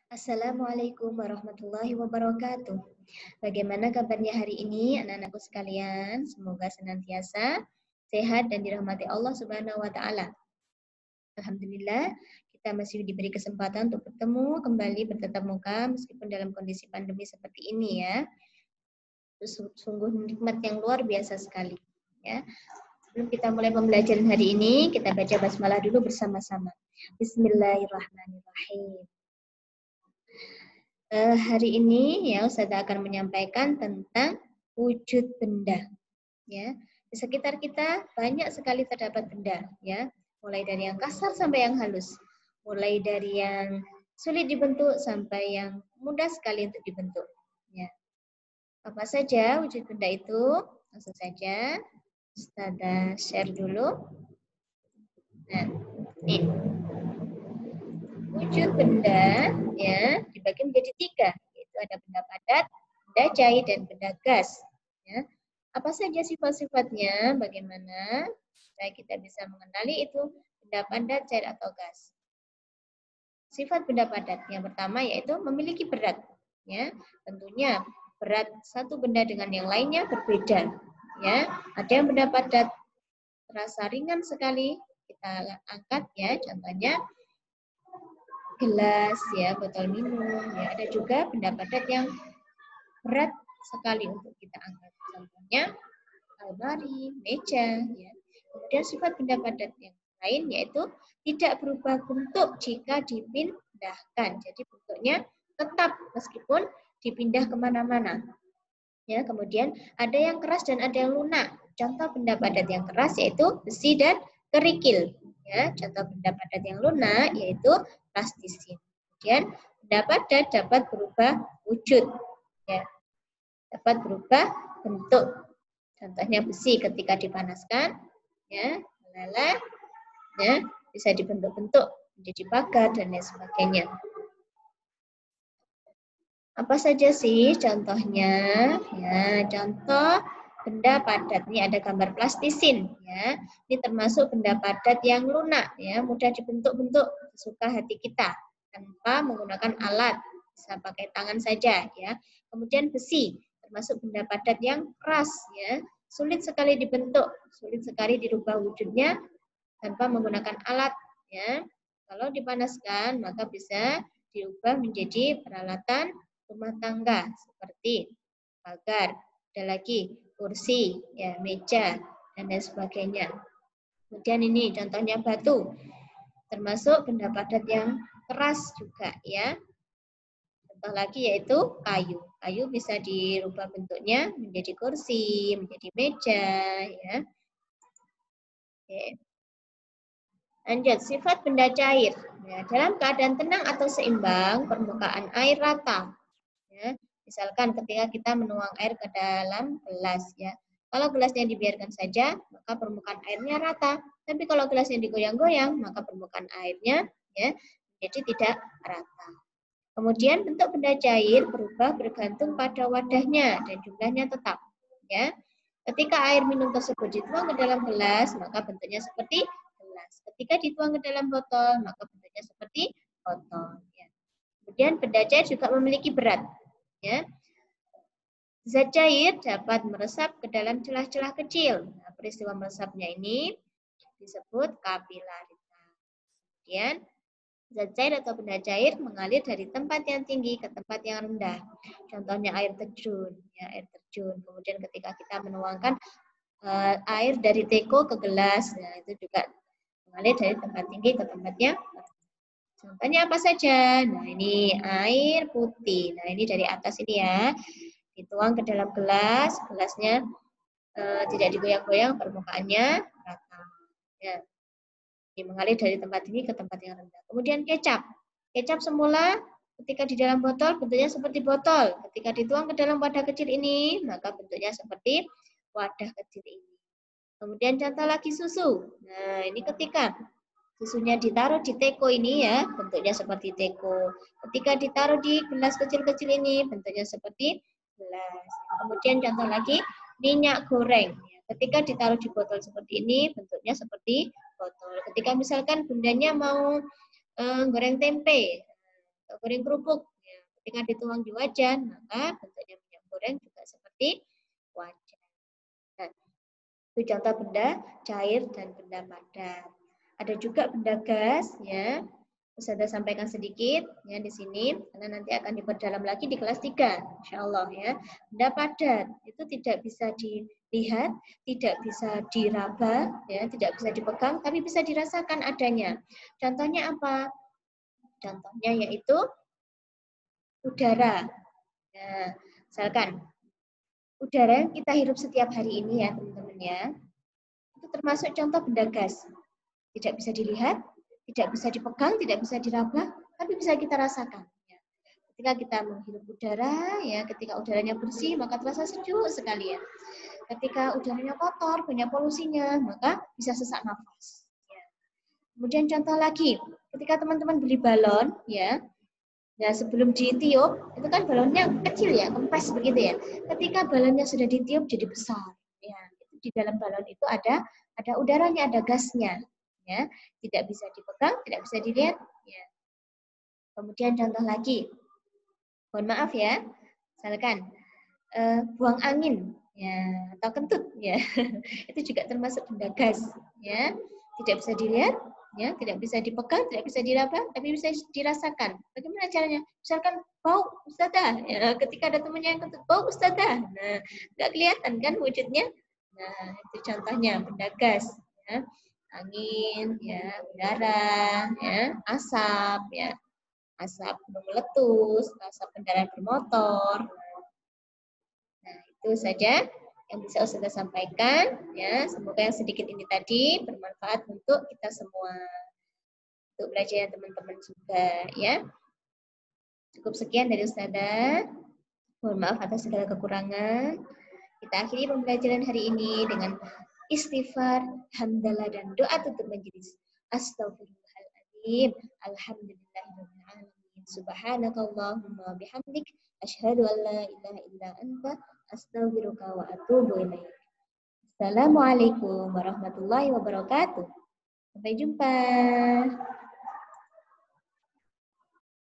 Assalamualaikum warahmatullahi wabarakatuh. Bagaimana kabarnya hari ini anak-anakku sekalian? Semoga senantiasa sehat dan dirahmati Allah Subhanahu wa taala. Alhamdulillah, kita masih diberi kesempatan untuk bertemu kembali bertatap muka meskipun dalam kondisi pandemi seperti ini ya. Sungguh nikmat yang luar biasa sekali ya. Sebelum kita mulai pembelajaran hari ini, kita baca basmalah dulu bersama-sama. Bismillahirrahmanirrahim. Hari ini ya Ustazah akan menyampaikan tentang wujud benda. Ya, di sekitar kita banyak sekali terdapat benda. Ya, mulai dari yang kasar sampai yang halus, mulai dari yang sulit dibentuk sampai yang mudah sekali untuk dibentuk. Ya, apa saja wujud benda itu? Langsung saja Ustazah share dulu. Nah, ini wujud benda ya dibagi menjadi tiga, yaitu ada benda padat, benda cair, dan benda gas. Ya. Apa saja sifat-sifatnya? Bagaimana supaya kita bisa mengenali itu benda padat, cair, atau gas? Sifat benda padat yang pertama yaitu memiliki berat. Ya, tentunya berat satu benda dengan yang lainnya berbeda. Ya, ada yang benda padat terasa ringan sekali, kita angkat ya, contohnya gelas ya, botol minum ya. Ada juga benda padat yang berat sekali untuk kita angkat, contohnya almari, meja ya. Kemudian sifat benda padat yang lain yaitu tidak berubah bentuk jika dipindahkan, jadi bentuknya tetap meskipun dipindah kemana-mana ya. Kemudian ada yang keras dan ada yang lunak. Contoh benda padat yang keras yaitu besi dan kerikil ya. Contoh benda padat yang lunak yaitu plastisin. Kemudian benda padat dapat berubah wujud ya, dapat berubah bentuk. Contohnya besi ketika dipanaskan ya meleleh ya, bisa dibentuk-bentuk menjadi pagar dan lain sebagainya. Apa saja sih contohnya? Ya, contoh benda padat. Ini ada gambar plastisin ya. Ini termasuk benda padat yang lunak ya, mudah dibentuk-bentuk sesuka hati kita tanpa menggunakan alat, bisa pakai tangan saja ya. Kemudian besi termasuk benda padat yang keras ya, sulit sekali dibentuk, sulit sekali dirubah wujudnya tanpa menggunakan alat ya. Kalau dipanaskan maka bisa diubah menjadi peralatan rumah tangga seperti pagar, ada lagi kursi, ya meja dan lain sebagainya. Kemudian ini contohnya batu, termasuk benda padat yang keras juga ya. Contoh lagi yaitu kayu. Kayu bisa dirubah bentuknya menjadi kursi, menjadi meja ya. Oke. Lanjut, sifat benda cair. Ya, dalam keadaan tenang atau seimbang, permukaan air rata. Ya, misalkan ketika kita menuang air ke dalam gelas, ya. Kalau gelasnya dibiarkan saja, maka permukaan airnya rata. Tapi kalau gelasnya digoyang-goyang, maka permukaan airnya ya jadi tidak rata. Kemudian bentuk benda cair berubah bergantung pada wadahnya dan jumlahnya tetap. Ya, ketika air minum tersebut dituang ke dalam gelas, maka bentuknya seperti gelas. Ketika dituang ke dalam botol, maka bentuknya seperti botol. Ya. Kemudian benda cair juga memiliki berat. Ya. Zat cair dapat meresap ke dalam celah-celah kecil. Nah, peristiwa meresapnya ini disebut kapilaritas. Kemudian zat cair atau benda cair mengalir dari tempat yang tinggi ke tempat yang rendah. Contohnya air terjun, ya air terjun. Kemudian ketika kita menuangkan air dari teko ke gelas, nah itu juga mengalir dari tempat tinggi ke tempat yang rendah. Contohnya apa saja? Nah, ini air putih. Nah, ini dari atas ini ya. Dituang ke dalam gelas, gelasnya tidak digoyang-goyang, permukaannya rata. Ya. Ini mengalir dari tempat tinggi ke tempat yang rendah. Kemudian kecap. Kecap semula ketika di dalam botol bentuknya seperti botol. Ketika dituang ke dalam wadah kecil ini, maka bentuknya seperti wadah kecil ini. Kemudian contoh lagi susu. Nah, ini ketika susunya ditaruh di teko ini ya, bentuknya seperti teko. Ketika ditaruh di gelas kecil-kecil ini, bentuknya seperti gelas. Kemudian contoh lagi, minyak goreng. Ketika ditaruh di botol seperti ini, bentuknya seperti botol. Ketika misalkan bundanya mau goreng tempe, goreng kerupuk. Ya, ketika dituang di wajan, maka bentuknya minyak goreng juga seperti wajan. Nah, itu contoh benda cair dan benda padat. Ada juga benda gas, ya. Saya sampaikan sedikit ya di sini, karena nanti akan diperdalam lagi di kelas 3, insya Allah ya. Benda padat itu tidak bisa dilihat, tidak bisa diraba, ya, tidak bisa dipegang, tapi bisa dirasakan adanya. Contohnya apa? Contohnya yaitu udara. Nah, misalkan udara yang kita hirup setiap hari ini ya teman-teman ya, itu termasuk contoh benda gas. Tidak bisa dilihat, tidak bisa dipegang, tidak bisa diraba, tapi bisa kita rasakan. Ya. Ketika kita menghirup udara, ya, ketika udaranya bersih, maka terasa sejuk sekali ya. Ketika udaranya kotor, banyak polusinya, maka bisa sesak nafas. Ya. Kemudian contoh lagi, ketika teman-teman beli balon, ya, sebelum ditiup, itu kan balonnya kecil ya, kempes begitu ya. Ketika balonnya sudah ditiup jadi besar. Ya, di dalam balon itu ada udaranya, ada gasnya. Ya, tidak bisa dipegang, tidak bisa dilihat. Ya. Kemudian contoh lagi, mohon maaf ya, misalkan buang angin, ya, atau kentut, ya, itu juga termasuk benda gas, ya, tidak bisa dilihat, ya, tidak bisa dipegang, tidak bisa diraba, tapi bisa dirasakan. Bagaimana caranya? Misalkan bau ustadzah, ya, ketika ada temannya yang kentut, bau ustadzah, nah, nggak kelihatan kan wujudnya. Nah, itu contohnya benda gas, ya. Angin, ya, udara, ya, asap, ya, asap gunung meletus, asap kendaraan bermotor. Nah, itu saja yang bisa Ustazah sampaikan. Ya, semoga yang sedikit ini tadi bermanfaat untuk kita semua, untuk belajar teman-teman juga. Ya, cukup sekian dari Ustazah. Mohon maaf atas segala kekurangan. Kita akhiri pembelajaran hari ini dengan istighfar, hamdalah, dan doa tutup majelis. Astaghfirullahaladzim. Alhamdulillahirabbil alamin. Subhanakallahumma bihamdik asyhadu an la ilaha illa anta astaghfiruka wa atubu ilaik. Assalamualaikum warahmatullahi wabarakatuh. Sampai jumpa.